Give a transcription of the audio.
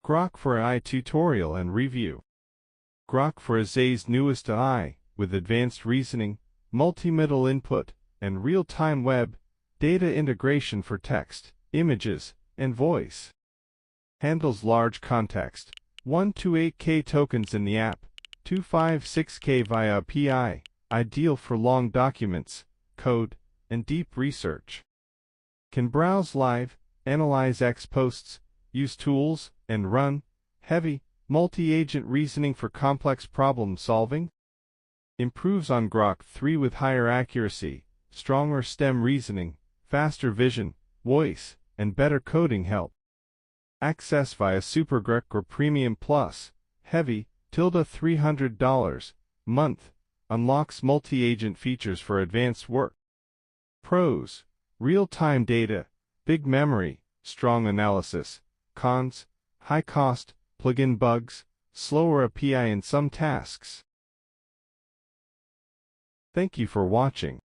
Grok for AI tutorial and review. Grok for AI's newest AI, with advanced reasoning, multimodal input, and real-time web data integration for text, images, and voice. Handles large context, 128K tokens in the app, 256K via API, ideal for long documents, code, and deep research. Can browse live, analyze X posts, use tools, and run heavy, multi-agent reasoning for complex problem solving. Improves on Grok 3 with higher accuracy, stronger STEM reasoning, faster vision, voice, and better coding help. Access via Super Grok or Premium Plus, heavy, $300 month, unlocks multi-agent features for advanced work. Pros: real-time data, big memory, strong analysis. Cons: high cost, plugin bugs, slower API in some tasks. Thank you for watching.